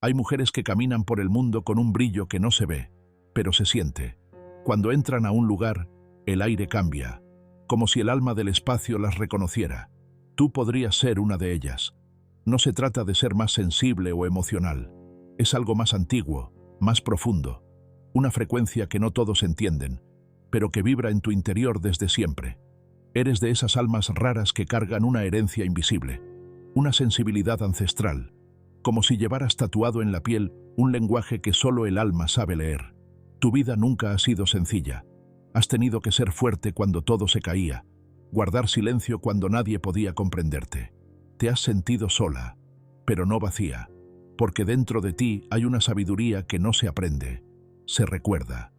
Hay mujeres que caminan por el mundo con un brillo que no se ve, pero se siente. Cuando entran a un lugar, el aire cambia, como si el alma del espacio las reconociera. Tú podrías ser una de ellas. No se trata de ser más sensible o emocional. Es algo más antiguo, más profundo. Una frecuencia que no todos entienden, pero que vibra en tu interior desde siempre. Eres de esas almas raras que cargan una herencia invisible, una sensibilidad ancestral, como si llevaras tatuado en la piel un lenguaje que solo el alma sabe leer. Tu vida nunca ha sido sencilla. Has tenido que ser fuerte cuando todo se caía, guardar silencio cuando nadie podía comprenderte. Te has sentido sola, pero no vacía, porque dentro de ti hay una sabiduría que no se aprende, se recuerda.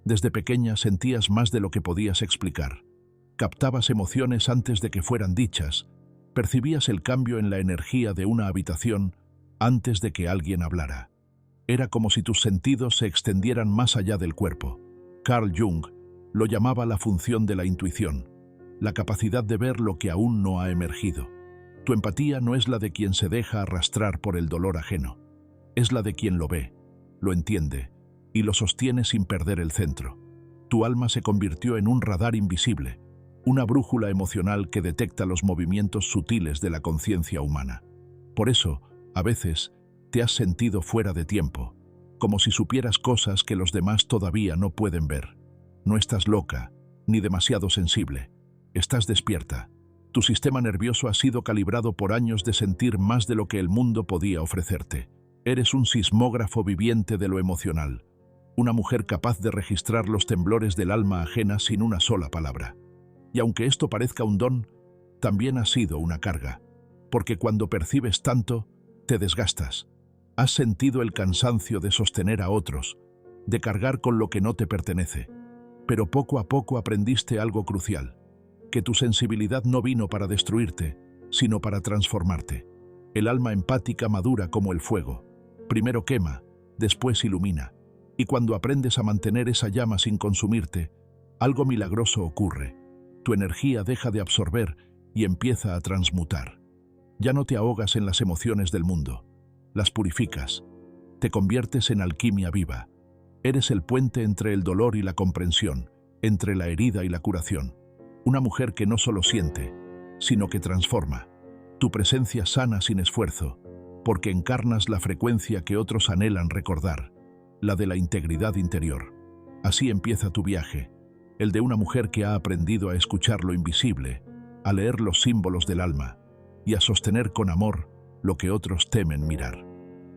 Desde pequeña sentías más de lo que podías explicar. Captabas emociones antes de que fueran dichas, percibías el cambio en la energía de una habitación antes de que alguien hablara. Era como si tus sentidos se extendieran más allá del cuerpo. Carl Jung lo llamaba la función de la intuición, la capacidad de ver lo que aún no ha emergido. Tu empatía no es la de quien se deja arrastrar por el dolor ajeno, es la de quien lo ve, lo entiende y lo sostiene sin perder el centro. Tu alma se convirtió en un radar invisible, una brújula emocional que detecta los movimientos sutiles de la conciencia humana. Por eso, a veces, te has sentido fuera de tiempo, como si supieras cosas que los demás todavía no pueden ver. No estás loca, ni demasiado sensible. Estás despierta. Tu sistema nervioso ha sido calibrado por años de sentir más de lo que el mundo podía ofrecerte. Eres un sismógrafo viviente de lo emocional, una mujer capaz de registrar los temblores del alma ajena sin una sola palabra. Y aunque esto parezca un don, también ha sido una carga, porque cuando percibes tanto, te desgastas. Has sentido el cansancio de sostener a otros, de cargar con lo que no te pertenece. Pero poco a poco aprendiste algo crucial, que tu sensibilidad no vino para destruirte, sino para transformarte. El alma empática madura como el fuego. Primero quema, después ilumina. Y cuando aprendes a mantener esa llama sin consumirte, algo milagroso ocurre. Tu energía deja de absorber y empieza a transmutar. Ya no te ahogas en las emociones del mundo. Las purificas. Te conviertes en alquimia viva. Eres el puente entre el dolor y la comprensión, entre la herida y la curación. Una mujer que no solo siente, sino que transforma. Tu presencia sana sin esfuerzo, porque encarnas la frecuencia que otros anhelan recordar, la de la integridad interior. Así empieza tu viaje, el de una mujer que ha aprendido a escuchar lo invisible, a leer los símbolos del alma y a sostener con amor lo que otros temen mirar.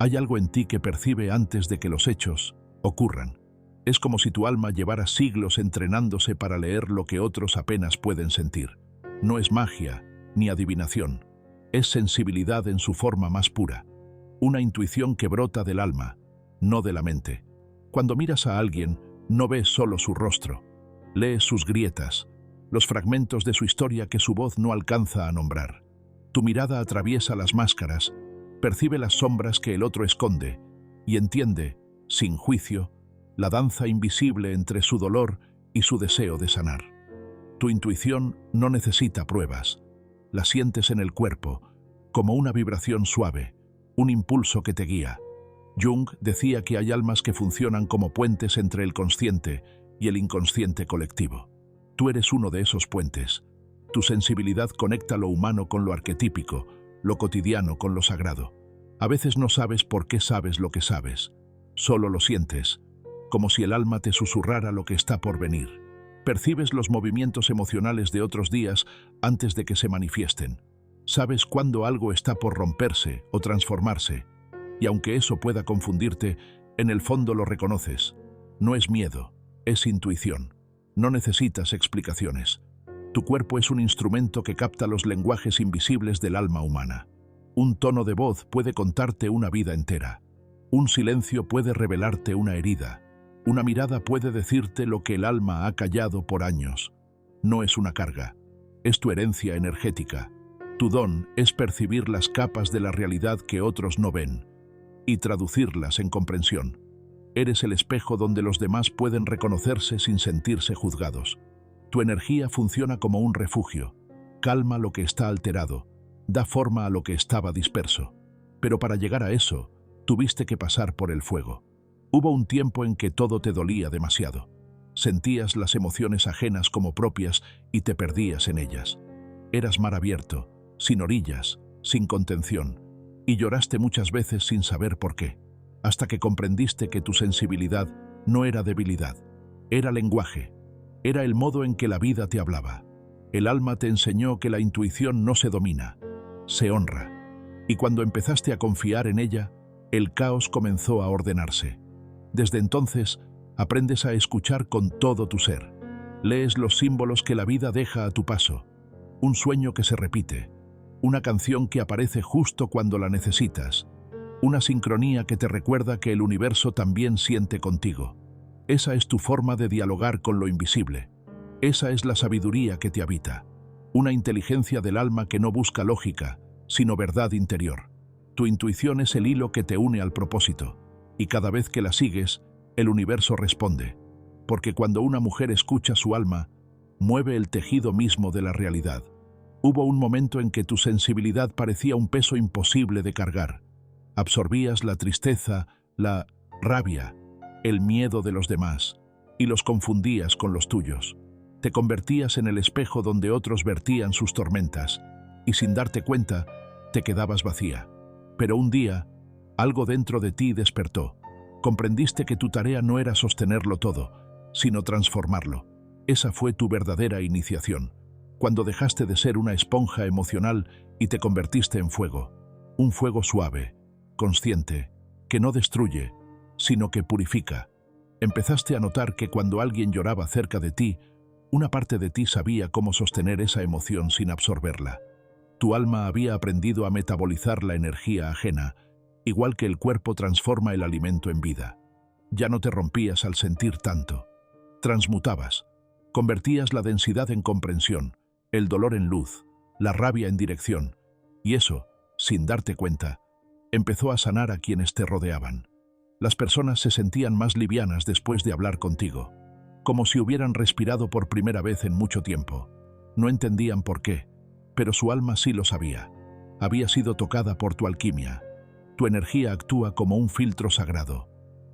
Hay algo en ti que percibe antes de que los hechos ocurran. Es como si tu alma llevara siglos entrenándose para leer lo que otros apenas pueden sentir. No es magia ni adivinación, es sensibilidad en su forma más pura, una intuición que brota del alma, no de la mente. Cuando miras a alguien, no ves solo su rostro, lees sus grietas, los fragmentos de su historia que su voz no alcanza a nombrar. Tu mirada atraviesa las máscaras, percibe las sombras que el otro esconde y entiende, sin juicio, la danza invisible entre su dolor y su deseo de sanar. Tu intuición no necesita pruebas, la sientes en el cuerpo, como una vibración suave, un impulso que te guía. Jung decía que hay almas que funcionan como puentes entre el consciente y el inconsciente colectivo. Tú eres uno de esos puentes. Tu sensibilidad conecta lo humano con lo arquetípico, lo cotidiano con lo sagrado. A veces no sabes por qué sabes lo que sabes, solo lo sientes, como si el alma te susurrara lo que está por venir. Percibes los movimientos emocionales de otros días antes de que se manifiesten. Sabes cuándo algo está por romperse o transformarse, y aunque eso pueda confundirte, en el fondo lo reconoces. No es miedo, es intuición. No necesitas explicaciones. Tu cuerpo es un instrumento que capta los lenguajes invisibles del alma humana. Un tono de voz puede contarte una vida entera. Un silencio puede revelarte una herida. Una mirada puede decirte lo que el alma ha callado por años. No es una carga, es tu herencia energética. Tu don es percibir las capas de la realidad que otros no ven y traducirlas en comprensión. Eres el espejo donde los demás pueden reconocerse sin sentirse juzgados. Tu energía funciona como un refugio, calma lo que está alterado, da forma a lo que estaba disperso. Pero para llegar a eso, Tuviste que pasar por el fuego. Hubo un tiempo en que todo te dolía demasiado. Sentías las emociones ajenas como propias y te perdías en ellas. Eras mar abierto, sin orillas, sin contención, y lloraste muchas veces sin saber por qué, hasta que comprendiste que tu sensibilidad no era debilidad, era lenguaje, era el modo en que la vida te hablaba. El alma te enseñó que la intuición no se domina, se honra, y cuando empezaste a confiar en ella, el caos comenzó a ordenarse. Desde entonces, aprendes a escuchar con todo tu ser. Lees los símbolos que la vida deja a tu paso, un sueño que se repite, una canción que aparece justo cuando la necesitas, una sincronía que te recuerda que el universo también siente contigo. Esa es tu forma de dialogar con lo invisible. Esa es la sabiduría que te habita, una inteligencia del alma que no busca lógica, sino verdad interior. Tu intuición es el hilo que te une al propósito, y cada vez que la sigues, el universo responde, porque cuando una mujer escucha su alma, mueve el tejido mismo de la realidad. Hubo un momento en que tu sensibilidad parecía un peso imposible de cargar. Absorbías la tristeza, la rabia, el miedo de los demás, y los confundías con los tuyos. Te convertías en el espejo donde otros vertían sus tormentas, y sin darte cuenta, te quedabas vacía. Pero un día, algo dentro de ti despertó. Comprendiste que tu tarea no era sostenerlo todo, sino transformarlo. Esa fue tu verdadera iniciación, cuando dejaste de ser una esponja emocional y te convertiste en fuego. Un fuego suave, consciente, que no destruye, sino que purifica. Empezaste a notar que cuando alguien lloraba cerca de ti, una parte de ti sabía cómo sostener esa emoción sin absorberla. Tu alma había aprendido a metabolizar la energía ajena, igual que el cuerpo transforma el alimento en vida. Ya no te rompías al sentir tanto. Transmutabas. Convertías la densidad en comprensión, el dolor en luz, la rabia en dirección. Y eso, sin darte cuenta, empezó a sanar a quienes te rodeaban. Las personas se sentían más livianas después de hablar contigo, como si hubieran respirado por primera vez en mucho tiempo. No entendían por qué, pero su alma sí lo sabía. Había sido tocada por tu alquimia. Tu energía actúa como un filtro sagrado.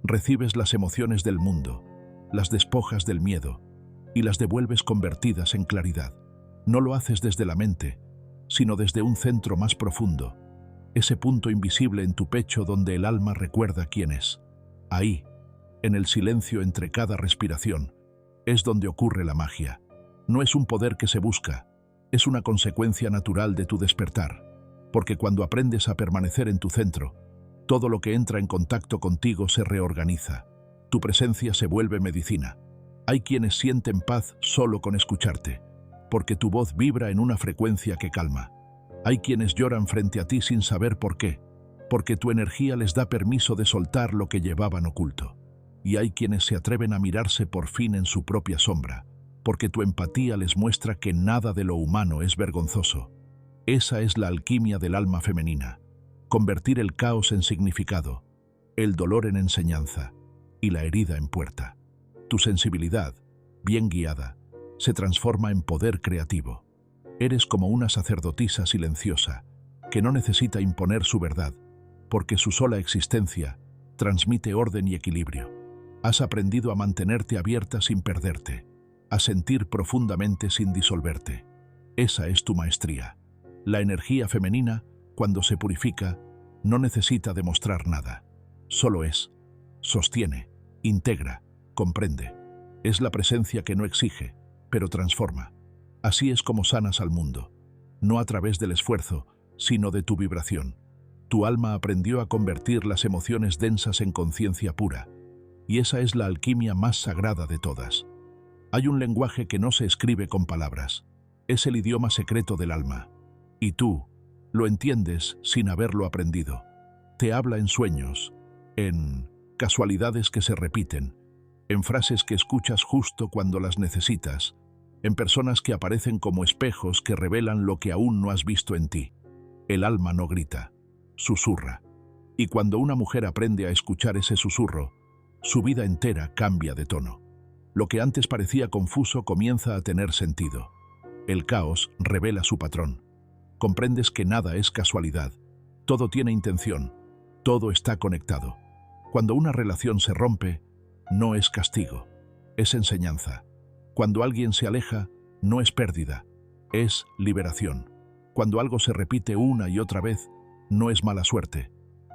Recibes las emociones del mundo, las despojas del miedo y las devuelves convertidas en claridad. No lo haces desde la mente, sino desde un centro más profundo, ese punto invisible en tu pecho donde el alma recuerda quién es. Ahí, en el silencio entre cada respiración, es donde ocurre la magia. No es un poder que se busca, es una consecuencia natural de tu despertar, porque cuando aprendes a permanecer en tu centro, todo lo que entra en contacto contigo se reorganiza. Tu presencia se vuelve medicina. Hay quienes sienten paz solo con escucharte, porque tu voz vibra en una frecuencia que calma. Hay quienes lloran frente a ti sin saber por qué, porque tu energía les da permiso de soltar lo que llevaban oculto. Y hay quienes se atreven a mirarse por fin en su propia sombra, porque tu empatía les muestra que nada de lo humano es vergonzoso. Esa es la alquimia del alma femenina, convertir el caos en significado, el dolor en enseñanza y la herida en puerta. Tu sensibilidad, bien guiada, se transforma en poder creativo. Eres como una sacerdotisa silenciosa, que no necesita imponer su verdad, porque su sola existencia transmite orden y equilibrio. Has aprendido a mantenerte abierta sin perderte, a sentir profundamente sin disolverte. Esa es tu maestría. La energía femenina, cuando se purifica, no necesita demostrar nada. Solo es, sostiene, integra, comprende. Es la presencia que no exige, pero transforma. Así es como sanas al mundo, no a través del esfuerzo, sino de tu vibración. Tu alma aprendió a convertir las emociones densas en conciencia pura, y esa es la alquimia más sagrada de todas. Hay un lenguaje que no se escribe con palabras. Es el idioma secreto del alma. Y tú lo entiendes sin haberlo aprendido. Te habla en sueños, en casualidades que se repiten, en frases que escuchas justo cuando las necesitas, en personas que aparecen como espejos que revelan lo que aún no has visto en ti. El alma no grita, susurra. Y cuando una mujer aprende a escuchar ese susurro, su vida entera cambia de tono. Lo que antes parecía confuso comienza a tener sentido. El caos revela su patrón. Comprendes que nada es casualidad, todo tiene intención, Todo está conectado. Cuando una relación se rompe, no es castigo, es enseñanza. Cuando alguien se aleja, no es pérdida, es liberación. Cuando algo se repite una y otra vez, no es mala suerte.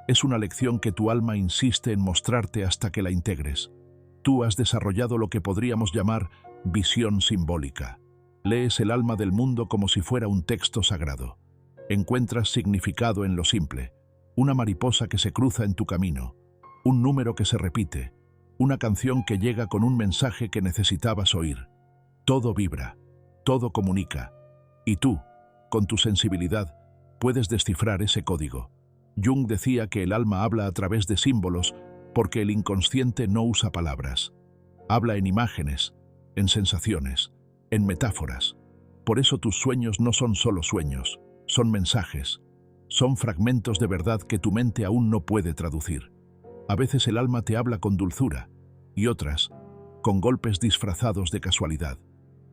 Es una lección que tu alma insiste en mostrarte hasta que la integres. Tú has desarrollado lo que podríamos llamar visión simbólica. Lees el alma del mundo como si fuera un texto sagrado. Encuentras significado en lo simple. Una mariposa que se cruza en tu camino, un número que se repite, una canción que llega con un mensaje que necesitabas oír. Todo vibra, todo comunica. Y tú, con tu sensibilidad, puedes descifrar ese código. Jung decía que el alma habla a través de símbolos porque el inconsciente no usa palabras. Habla en imágenes, en sensaciones, en metáforas. Por eso tus sueños no son solo sueños, son mensajes. Son fragmentos de verdad que tu mente aún no puede traducir. A veces el alma te habla con dulzura y otras con golpes disfrazados de casualidad.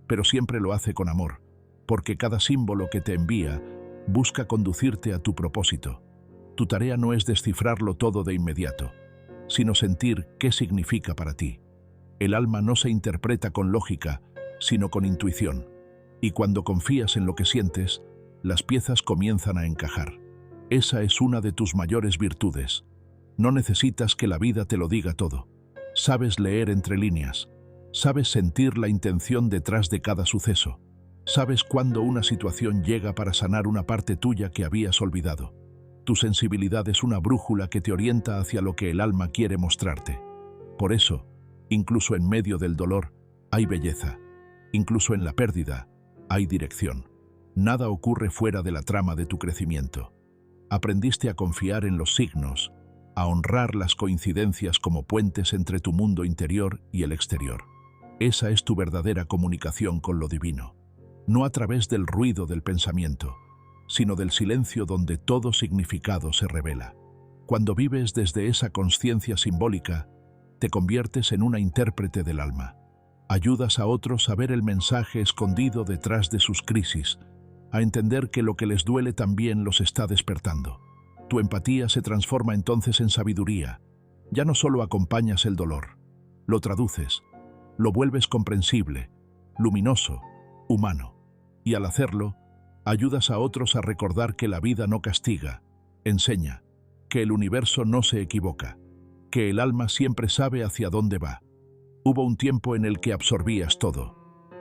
Pero siempre lo hace con amor, porque cada símbolo que te envía busca conducirte a tu propósito. Tu tarea no es descifrarlo todo de inmediato, sino sentir qué significa para ti. El alma no se interpreta con lógica, sino con intuición. Y cuando confías en lo que sientes, las piezas comienzan a encajar. Esa es una de tus mayores virtudes. No necesitas que la vida te lo diga todo. Sabes leer entre líneas. Sabes sentir la intención detrás de cada suceso. Sabes cuándo una situación llega para sanar una parte tuya que habías olvidado. Tu sensibilidad es una brújula que te orienta hacia lo que el alma quiere mostrarte. Por eso, incluso en medio del dolor, hay belleza. Incluso en la pérdida, hay dirección. Nada ocurre fuera de la trama de tu crecimiento. Aprendiste a confiar en los signos, a honrar las coincidencias como puentes entre tu mundo interior y el exterior. Esa es tu verdadera comunicación con lo divino. No a través del ruido del pensamiento, sino del silencio donde todo significado se revela. Cuando vives desde esa consciencia simbólica, te conviertes en una intérprete del alma. Ayudas a otros a ver el mensaje escondido detrás de sus crisis, a entender que lo que les duele también los está despertando. Tu empatía se transforma entonces en sabiduría. Ya no solo acompañas el dolor, lo traduces, lo vuelves comprensible, luminoso, humano. Y al hacerlo, ayudas a otros a recordar que la vida no castiga, enseña, que el universo no se equivoca, que el alma siempre sabe hacia dónde va. Hubo un tiempo en el que absorbías todo,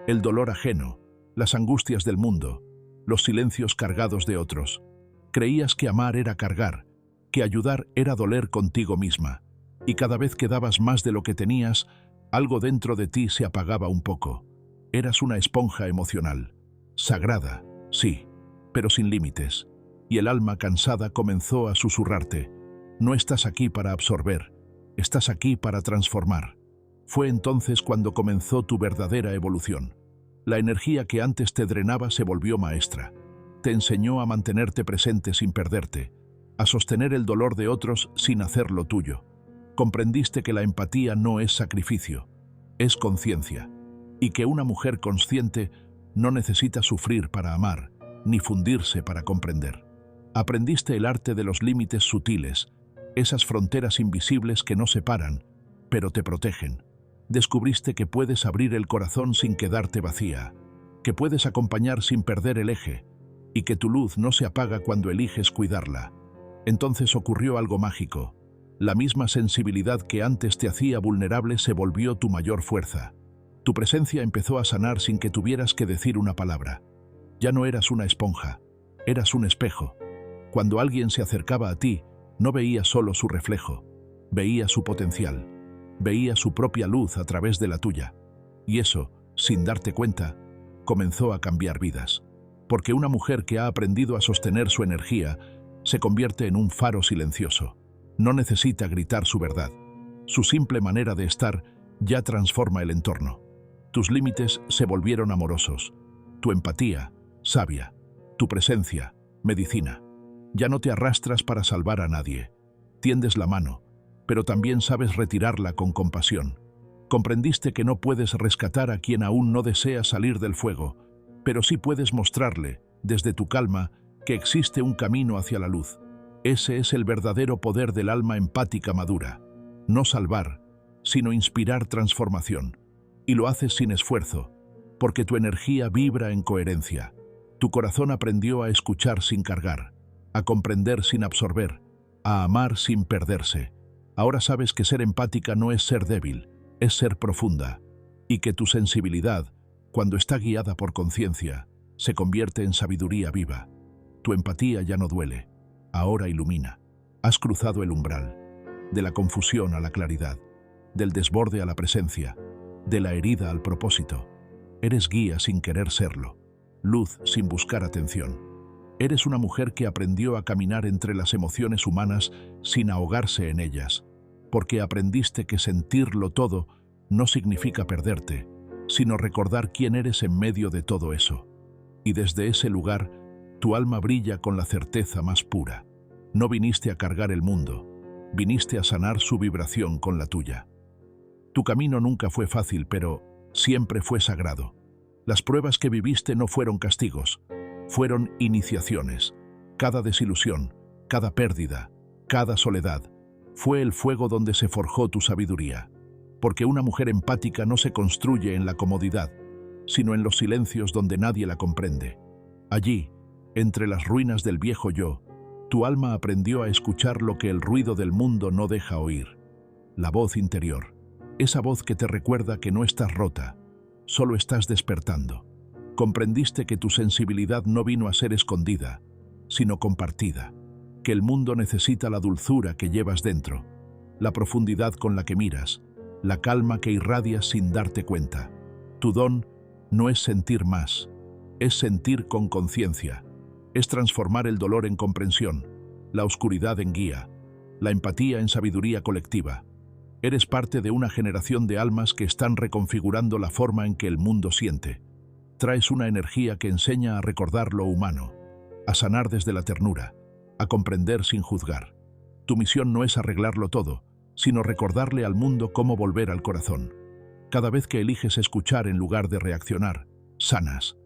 el dolor ajeno, las angustias del mundo, los silencios cargados de otros. Creías que amar era cargar, que ayudar era doler contigo misma, y cada vez que dabas más de lo que tenías, algo dentro de ti se apagaba un poco. Eras una esponja emocional, sagrada, sí, pero sin límites, y el alma cansada comenzó a susurrarte: no estás aquí para absorber, estás aquí para transformar. Fue entonces cuando comenzó tu verdadera evolución. La energía que antes te drenaba se volvió maestra. Te enseñó a mantenerte presente sin perderte, a sostener el dolor de otros sin hacerlo tuyo. Comprendiste que la empatía no es sacrificio, es conciencia, y que una mujer consciente no necesita sufrir para amar, ni fundirse para comprender. Aprendiste el arte de los límites sutiles, esas fronteras invisibles que no separan, pero te protegen. Descubriste que puedes abrir el corazón sin quedarte vacía, que puedes acompañar sin perder el eje, y que tu luz no se apaga cuando eliges cuidarla. Entonces ocurrió algo mágico. La misma sensibilidad que antes te hacía vulnerable se volvió tu mayor fuerza. Tu presencia empezó a sanar sin que tuvieras que decir una palabra. Ya no eras una esponja, eras un espejo. Cuando alguien se acercaba a ti, no veía solo su reflejo, veía su potencial. Veía su propia luz a través de la tuya. Y eso, sin darte cuenta, comenzó a cambiar vidas. Porque una mujer que ha aprendido a sostener su energía se convierte en un faro silencioso. No necesita gritar su verdad. Su simple manera de estar ya transforma el entorno. Tus límites se volvieron amorosos. Tu empatía, sabia. Tu presencia, medicina. Ya no te arrastras para salvar a nadie. Tiendes la mano, pero también sabes retirarla con compasión. Comprendiste que no puedes rescatar a quien aún no desea salir del fuego, pero sí puedes mostrarle, desde tu calma, que existe un camino hacia la luz. Ese es el verdadero poder del alma empática madura. No salvar, sino inspirar transformación. Y lo haces sin esfuerzo, porque tu energía vibra en coherencia. Tu corazón aprendió a escuchar sin cargar, a comprender sin absorber, a amar sin perderse. Ahora sabes que ser empática no es ser débil, es ser profunda, y que tu sensibilidad, cuando está guiada por conciencia, se convierte en sabiduría viva. Tu empatía ya no duele, ahora ilumina. Has cruzado el umbral, de la confusión a la claridad, del desborde a la presencia, de la herida al propósito. Eres guía sin querer serlo, luz sin buscar atención. Eres una mujer que aprendió a caminar entre las emociones humanas sin ahogarse en ellas, porque aprendiste que sentirlo todo no significa perderte, sino recordar quién eres en medio de todo eso. Y desde ese lugar, tu alma brilla con la certeza más pura. No viniste a cargar el mundo, viniste a sanar su vibración con la tuya. Tu camino nunca fue fácil, pero siempre fue sagrado. Las pruebas que viviste no fueron castigos, fueron iniciaciones. Cada desilusión, cada pérdida, cada soledad, fue el fuego donde se forjó tu sabiduría. Porque una mujer empática no se construye en la comodidad, sino en los silencios donde nadie la comprende. Allí, entre las ruinas del viejo yo, tu alma aprendió a escuchar lo que el ruido del mundo no deja oír. La voz interior, esa voz que te recuerda que no estás rota, solo estás despertando. Comprendiste que tu sensibilidad no vino a ser escondida, sino compartida, que el mundo necesita la dulzura que llevas dentro, la profundidad con la que miras, la calma que irradias sin darte cuenta. Tu don no es sentir más, es sentir con conciencia, es transformar el dolor en comprensión, la oscuridad en guía, la empatía en sabiduría colectiva. Eres parte de una generación de almas que están reconfigurando la forma en que el mundo siente. Traes una energía que enseña a recordar lo humano, a sanar desde la ternura, a comprender sin juzgar. Tu misión no es arreglarlo todo, sino recordarle al mundo cómo volver al corazón. Cada vez que eliges escuchar en lugar de reaccionar, sanas.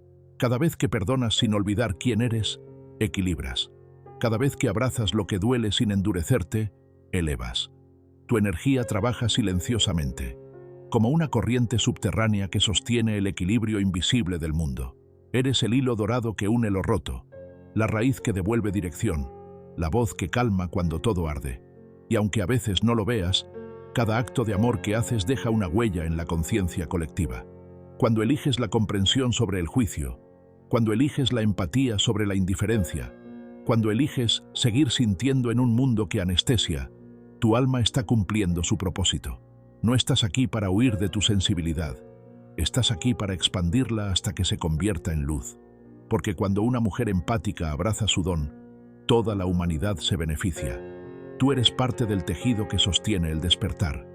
Cada vez que perdonas sin olvidar quién eres, equilibras. Cada vez que abrazas lo que duele sin endurecerte, elevas. Tu energía trabaja silenciosamente, como una corriente subterránea que sostiene el equilibrio invisible del mundo. Eres el hilo dorado que une lo roto, la raíz que devuelve dirección, la voz que calma cuando todo arde. Y aunque a veces no lo veas, cada acto de amor que haces deja una huella en la conciencia colectiva. Cuando eliges la comprensión sobre el juicio, cuando eliges la empatía sobre la indiferencia, cuando eliges seguir sintiendo en un mundo que anestesia, tu alma está cumpliendo su propósito. No estás aquí para huir de tu sensibilidad, estás aquí para expandirla hasta que se convierta en luz. Porque cuando una mujer empática abraza su don, toda la humanidad se beneficia. Tú eres parte del tejido que sostiene el despertar.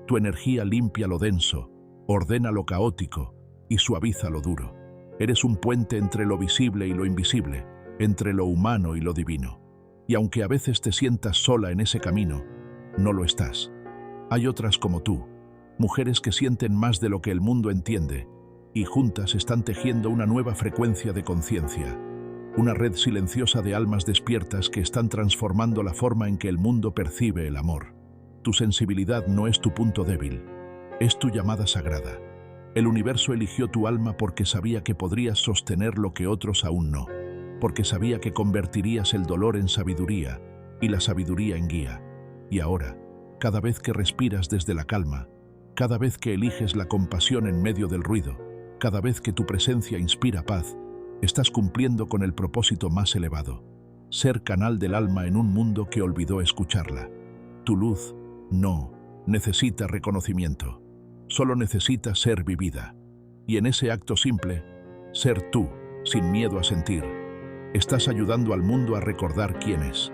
Tu energía limpia lo denso, ordena lo caótico y suaviza lo duro. Eres un puente entre lo visible y lo invisible, entre lo humano y lo divino. Y aunque a veces te sientas sola en ese camino, no lo estás. Hay otras como tú, mujeres que sienten más de lo que el mundo entiende, y juntas están tejiendo una nueva frecuencia de conciencia. Una red silenciosa de almas despiertas que están transformando la forma en que el mundo percibe el amor. Tu sensibilidad no es tu punto débil, es tu llamada sagrada. El universo eligió tu alma porque sabía que podrías sostener lo que otros aún no, porque sabía que convertirías el dolor en sabiduría y la sabiduría en guía. Y ahora, cada vez que respiras desde la calma, cada vez que eliges la compasión en medio del ruido, cada vez que tu presencia inspira paz, estás cumpliendo con el propósito más elevado, ser canal del alma en un mundo que olvidó escucharla. Tu luz no necesita reconocimiento, solo necesita ser vivida. Y en ese acto simple, ser tú, sin miedo a sentir, estás ayudando al mundo a recordar quién es.